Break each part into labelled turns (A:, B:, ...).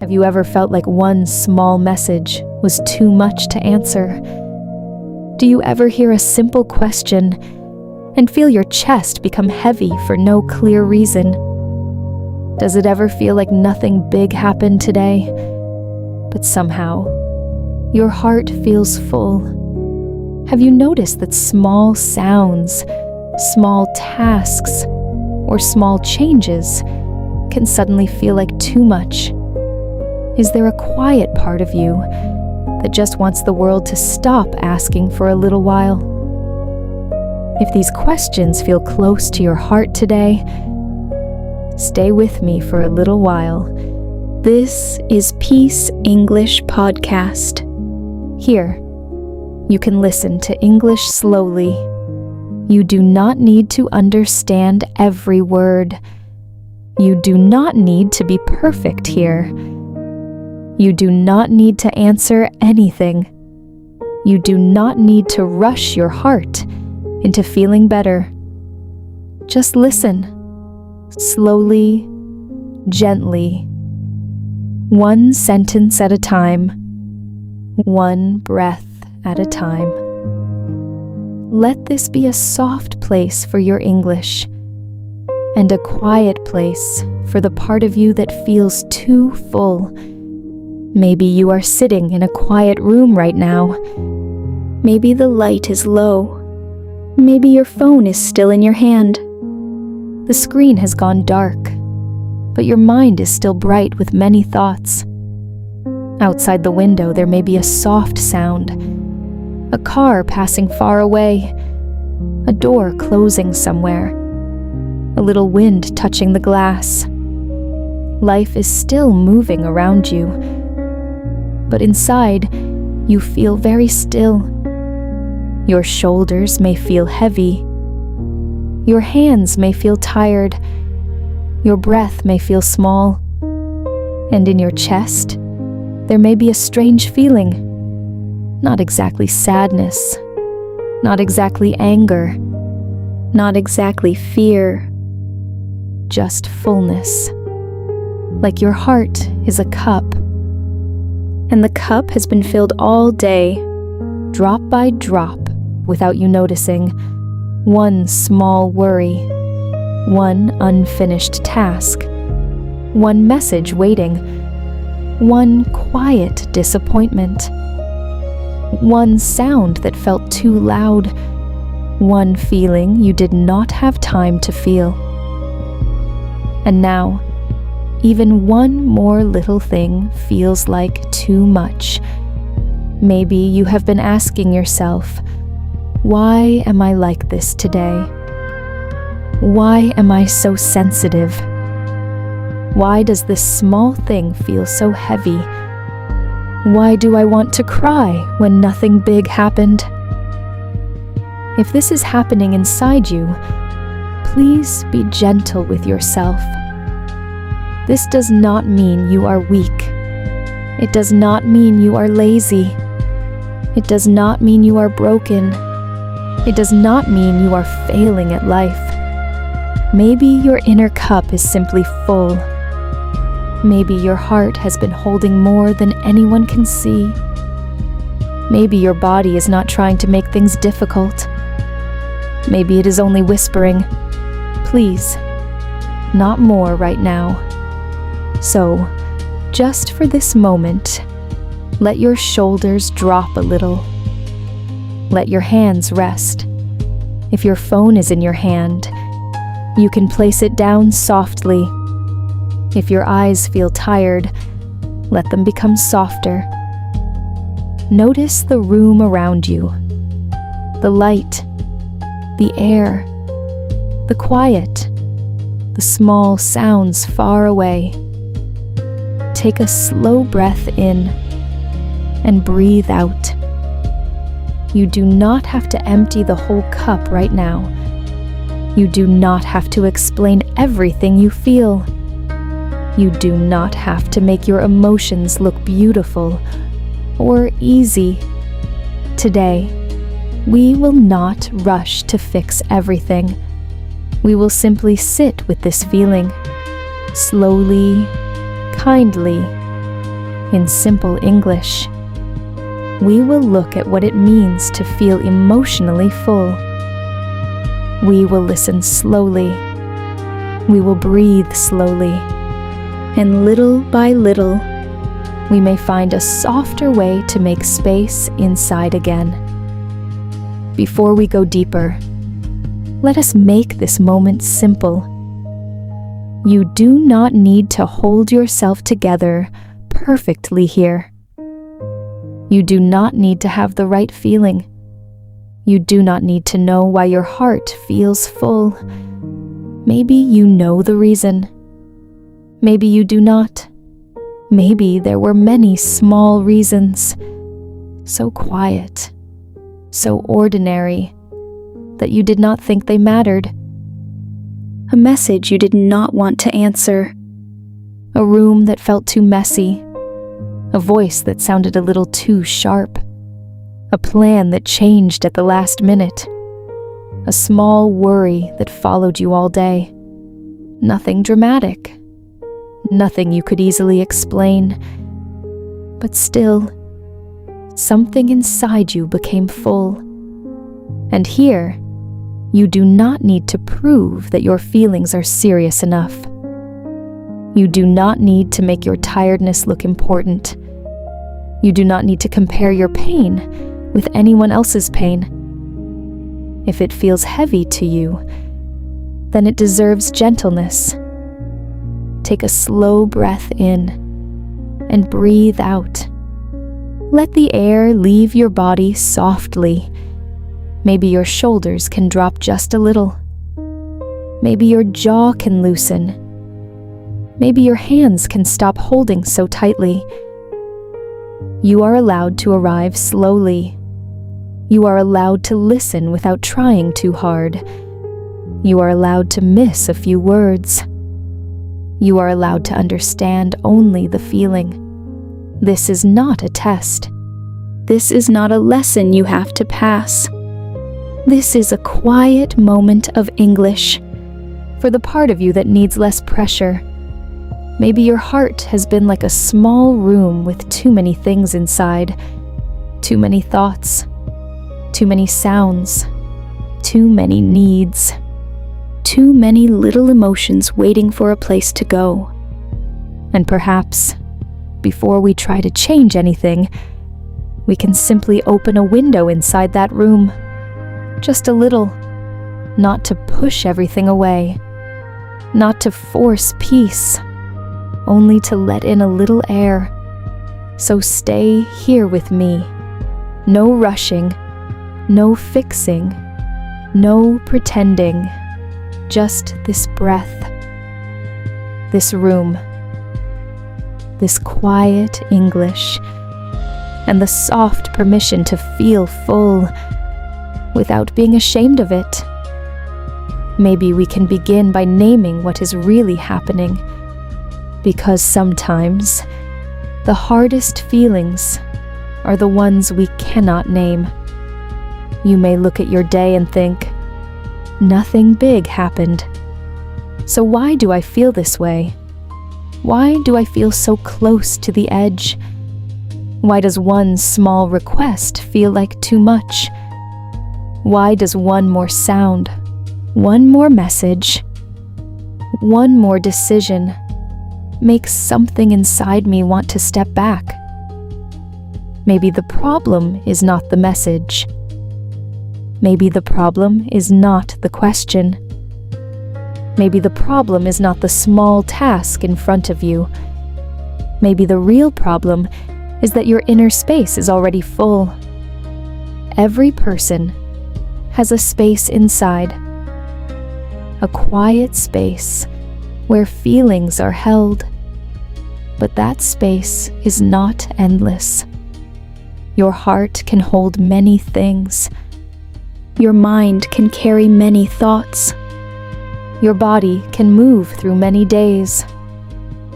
A: Have you ever felt like one small message was too much to answer? Do you ever hear a simple question and feel your chest become heavy for no clear reason? Does it ever feel like nothing big happened today, but somehow your heart feels full? Have you noticed that small sounds, small tasks, or small changes can suddenly feel like too much? Is there a quiet part of you that just wants the world to stop asking for a little while? If these questions feel close to your heart today, stay with me for a little while. This is Peace English Podcast. Here, you can listen to English slowly. You do not need to understand every word. You do not need to be perfect here. You do not need to answer anything. You do not need to rush your heart into feeling better. Just listen, slowly, gently, one sentence at a time, one breath at a time. Let this be a soft place for your English and a quiet place for the part of you that feels too full. Maybe you are sitting in a quiet room right now. Maybe the light is low. Maybe your phone is still in your hand. The screen has gone dark, but your mind is still bright with many thoughts. Outside the window, there may be a soft sound, a car passing far away, a door closing somewhere, a little wind touching the glass. Life is still moving around you, but inside, you feel very still. Your shoulders may feel heavy. Your hands may feel tired. Your breath may feel small. And in your chest, there may be a strange feeling. Not exactly sadness. Not exactly anger. Not exactly fear. Just fullness. Like your heart is a cup. And the cup has been filled all day, drop by drop, without you noticing. One small worry, one unfinished task, one message waiting, one quiet disappointment, one sound that felt too loud, one feeling you did not have time to feel. And now, even one more little thing feels like too much. Maybe you have been asking yourself, why am I like this today? Why am I so sensitive? Why does this small thing feel so heavy? Why do I want to cry when nothing big happened? If this is happening inside you, please be gentle with yourself. This does not mean you are weak. It does not mean you are lazy. It does not mean you are broken. It does not mean you are failing at life. Maybe your inner cup is simply full. Maybe your heart has been holding more than anyone can see. Maybe your body is not trying to make things difficult. Maybe it is only whispering, please, not more right now. So, just for this moment, let your shoulders drop a little. Let your hands rest. If your phone is in your hand, you can place it down softly. If your eyes feel tired, let them become softer. Notice the room around you, the light, the air, the quiet, the small sounds far away. Take a slow breath in and breathe out. You do not have to empty the whole cup right now. You do not have to explain everything you feel. You do not have to make your emotions look beautiful or easy. Today, we will not rush to fix everything. We will simply sit with this feeling, slowly, kindly, in simple English. We will look at what it means to feel emotionally full. We will listen slowly. We will breathe slowly. And little by little, we may find a softer way to make space inside again. Before we go deeper, let us make this moment simple. You do not need to hold yourself together perfectly here. You do not need to have the right feeling. You do not need to know why your heart feels full. Maybe you know the reason. Maybe you do not. Maybe there were many small reasons, so quiet, so ordinary, that you did not think they mattered. A message you did not want to answer. A room that felt too messy. A voice that sounded a little too sharp. A plan that changed at the last minute. A small worry that followed you all day. Nothing dramatic. Nothing you could easily explain. But still, something inside you became full. And here, you do not need to prove that your feelings are serious enough. You do not need to make your tiredness look important. You do not need to compare your pain with anyone else's pain. If it feels heavy to you, then it deserves gentleness. Take a slow breath in and breathe out. Let the air leave your body softly. Maybe your shoulders can drop just a little. Maybe your jaw can loosen. Maybe your hands can stop holding so tightly. You are allowed to arrive slowly. You are allowed to listen without trying too hard. You are allowed to miss a few words. You are allowed to understand only the feeling. This is not a test. This is not a lesson you have to pass. This is a quiet moment of English for the part of you that needs less pressure. Maybe your heart has been like a small room with too many things inside, too many thoughts, too many sounds, too many needs, too many little emotions waiting for a place to go. And perhaps, before we try to change anything, we can simply open a window inside that room. Just a little, not to push everything away, not to force peace, only to let in a little air. So stay here with me. No rushing, no fixing, no pretending. Just this breath, this room, this quiet English, and the soft permission to feel full without being ashamed of it. Maybe we can begin by naming what is really happening, because sometimes the hardest feelings are the ones we cannot name. You may look at your day and think, nothing big happened. So why do I feel this way? Why do I feel so close to the edge? Why does one small request feel like too much? Why does one more sound, one more message, one more decision make something inside me want to step back? Maybe the problem is not the message. Maybe the problem is not the question. Maybe the problem is not the small task in front of you. Maybe the real problem is that your inner space is already full. Every person has a space inside, a quiet space where feelings are held. But that space is not endless. Your heart can hold many things. Your mind can carry many thoughts. Your body can move through many days.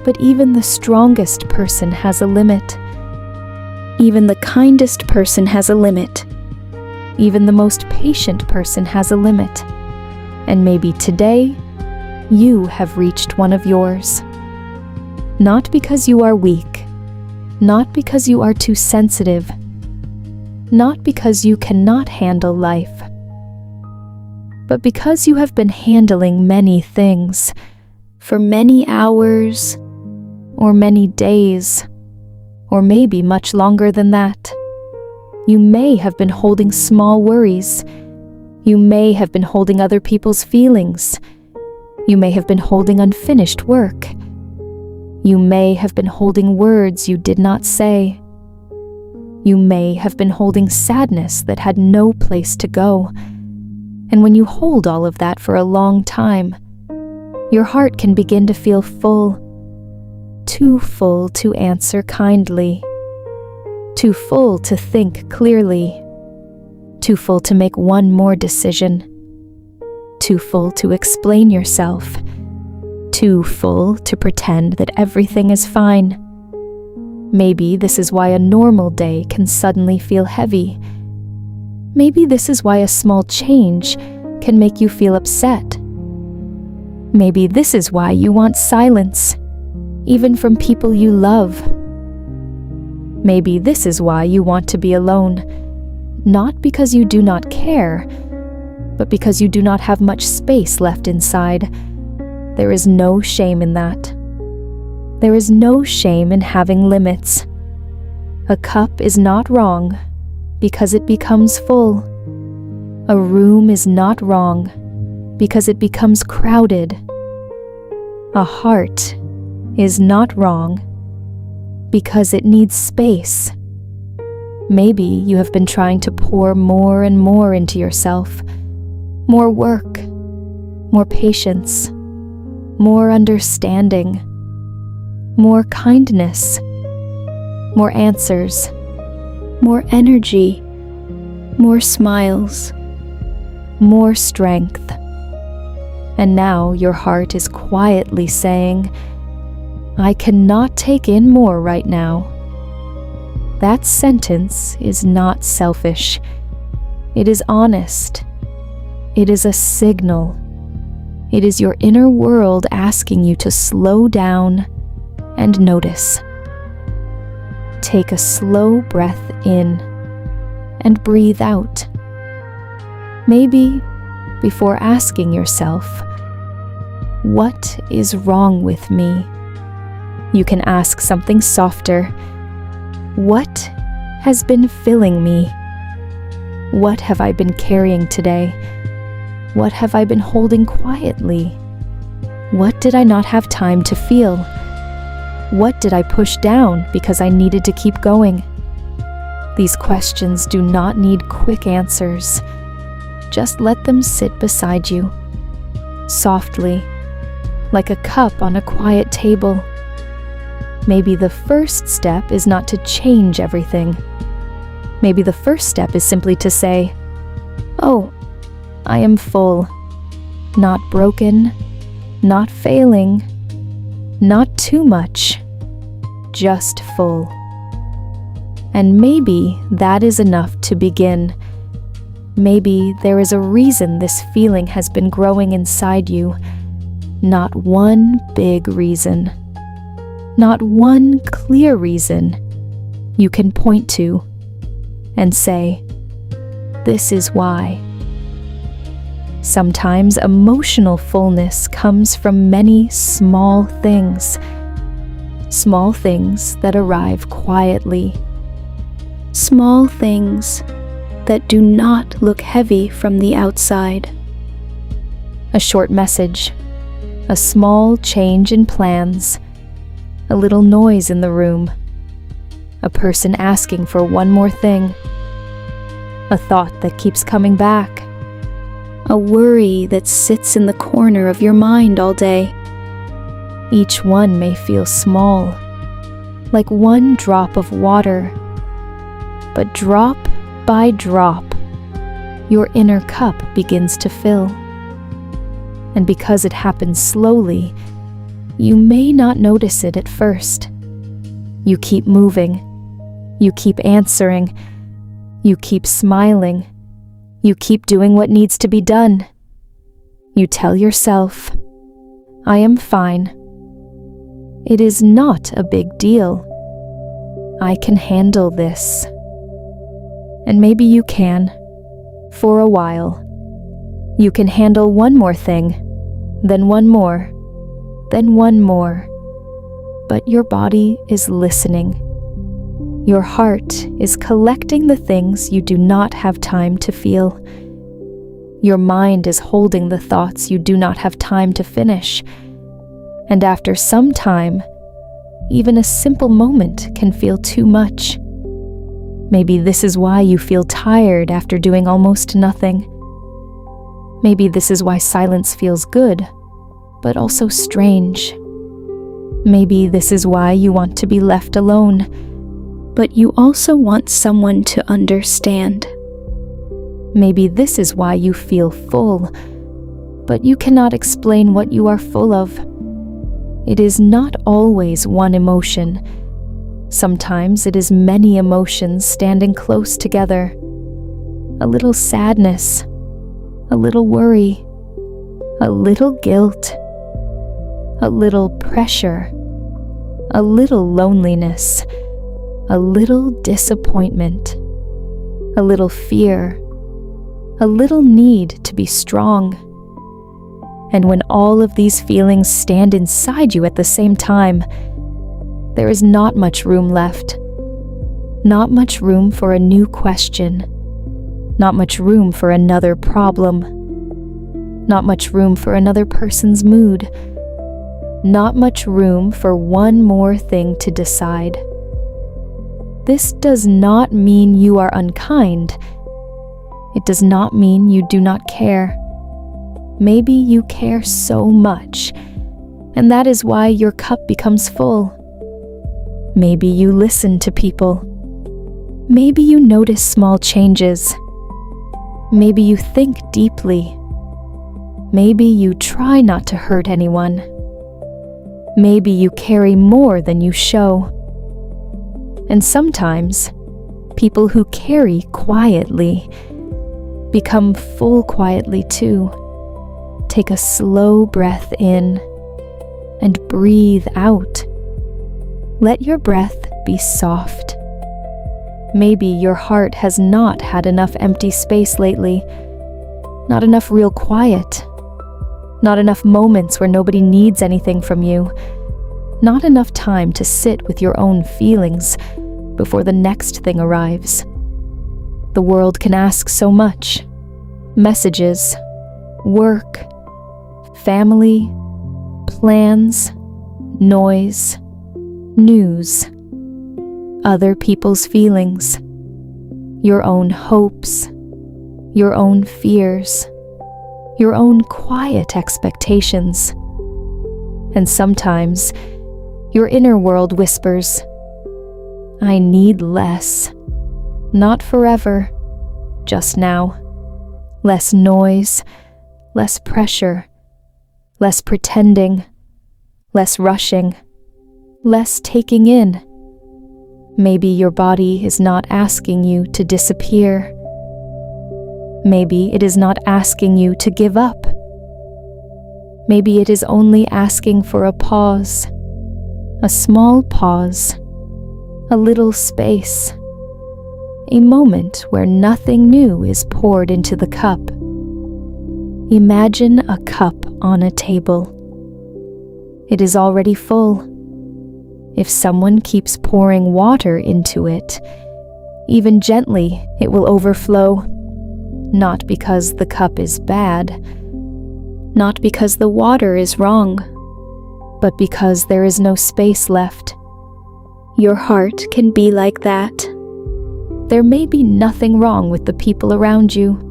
A: But even the strongest person has a limit. Even the kindest person has a limit. Even the most patient person has a limit. And maybe today, you have reached one of yours. Not because you are weak, Not because you are too sensitive, not because you cannot handle life, but because you have been handling many things for many hours, or many days, or maybe much longer than that. You may have been holding small worries. You may have been holding other people's feelings. You may have been holding unfinished work. You may have been holding words you did not say. You may have been holding sadness that had no place to go. And when you hold all of that for a long time, your heart can begin to feel full, too full to answer kindly, too full to think clearly, too full to make one more decision, too full to explain yourself, too full to pretend that everything is fine. Maybe this is why a normal day can suddenly feel heavy. Maybe this is why a small change can make you feel upset. Maybe this is why you want silence, even from people you love. Maybe this is why you want to be alone, not because you do not care, but because you do not have much space left inside. There is no shame in that. There is no shame in having limits. A cup is not wrong because it becomes full. A room is not wrong because it becomes crowded. A heart is not wrong because it needs space. Maybe you have been trying to pour more and more into yourself. More work, more patience, more understanding, more kindness, more answers, more energy, more smiles, more strength. And now your heart is quietly saying, I cannot take in more right now. That sentence is not selfish. It is honest. It is a signal. It is your inner world asking you to slow down and notice. Take a slow breath in and breathe out. Maybe before asking yourself, what is wrong with me? You can ask something softer. What has been filling me? What have I been carrying today? What have I been holding quietly? What did I not have time to feel? What did I push down because I needed to keep going? These questions do not need quick answers. Just let them sit beside you, softly, like a cup on a quiet table. Maybe the first step is not to change everything. Maybe the first step is simply to say, oh, I am full, not broken, not failing, not too much, just full. And maybe that is enough to begin. Maybe there is a reason this feeling has been growing inside you. Not one big reason. Not one clear reason you can point to and say, this is why. Sometimes emotional fullness comes from many small things that arrive quietly, small things that do not look heavy from the outside. A short message, a small change in plans, a little noise in the room, a person asking for one more thing, a thought that keeps coming back, a worry that sits in the corner of your mind all day. Each one may feel small, like one drop of water, but drop by drop, your inner cup begins to fill. And because it happens slowly, you may not notice it at first. You keep moving, you keep answering, you keep smiling, you keep doing what needs to be done. You tell yourself, I am fine. It is not a big deal. I can handle this. And maybe you can, for a while. You can handle one more thing, then one more, then one more. But your body is listening. Your heart is collecting the things you do not have time to feel. Your mind is holding the thoughts you do not have time to finish. And after some time, even a simple moment can feel too much. Maybe this is why you feel tired after doing almost nothing. Maybe this is why silence feels good, but also strange. Maybe this is why you want to be left alone, but you also want someone to understand. Maybe this is why you feel full, but you cannot explain what you are full of. It is not always one emotion. Sometimes it is many emotions standing close together. A little sadness, a little worry, a little guilt, a little pressure, a little loneliness, a little disappointment, a little fear, a little need to be strong. And when all of these feelings stand inside you at the same time, there is not much room left. Not much room for a new question. Not much room for another problem. Not much room for another person's mood. Not much room for one more thing to decide. This does not mean you are unkind. It does not mean you do not care. Maybe you care so much, and that is why your cup becomes full. Maybe you listen to people. Maybe you notice small changes. Maybe you think deeply. Maybe you try not to hurt anyone. Maybe you carry more than you show. And sometimes, people who carry quietly become full quietly too. Take a slow breath in and breathe out. Let your breath be soft. Maybe your heart has not had enough empty space lately, not enough real quiet, not enough moments where nobody needs anything from you, not enough time to sit with your own feelings before the next thing arrives. The world can ask so much. Messages, work, family, plans, noise, news, other people's feelings, your own hopes, your own fears, your own quiet expectations. And sometimes, your inner world whispers, I need less. Not forever, just now. Less noise, less pressure, less pretending, less rushing, less taking in. Maybe your body is not asking you to disappear. Maybe it is not asking you to give up. Maybe it is only asking for a pause, a small pause, a little space, a moment where nothing new is poured into the cup. Imagine a cup on a table. It is already full. If someone keeps pouring water into it, even gently, it will overflow. Not because the cup is bad, not because the water is wrong, but because there is no space left. Your heart can be like that. There may be nothing wrong with the people around you.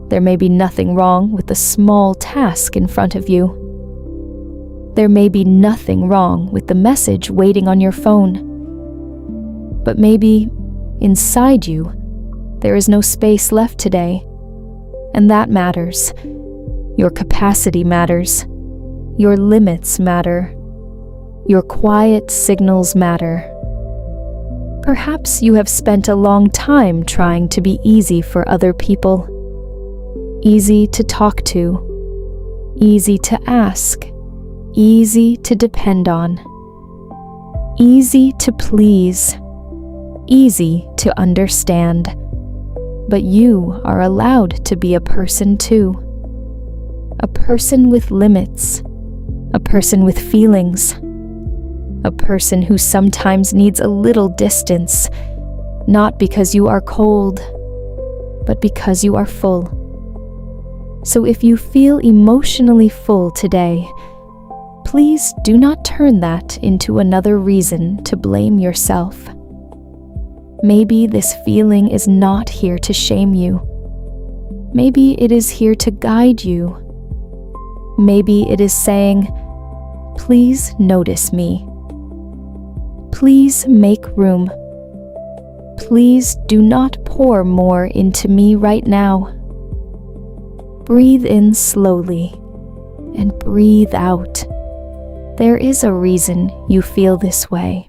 A: There may be nothing wrong with the small task in front of you. There may be nothing wrong with the message waiting on your phone. But maybe, inside you, there is no space left today. And that matters. Your capacity matters. Your limits matter. Your quiet signals matter. Perhaps you have spent a long time trying to be easy for other people. Easy to talk to. Easy to ask. Easy to depend on. Easy to please. easy to understand. But you are allowed to be a person too. A person with limits. A person with feelings. A person who sometimes needs a little distance, not because you are cold, but because you are full. So if you feel emotionally full today, please do not turn that into another reason to blame yourself. Maybe this feeling is not here to shame you. Maybe it is here to guide you. Maybe it is saying, please notice me. Please make room. Please do not pour more into me right now. Breathe in slowly and breathe out. There is a reason you feel this way.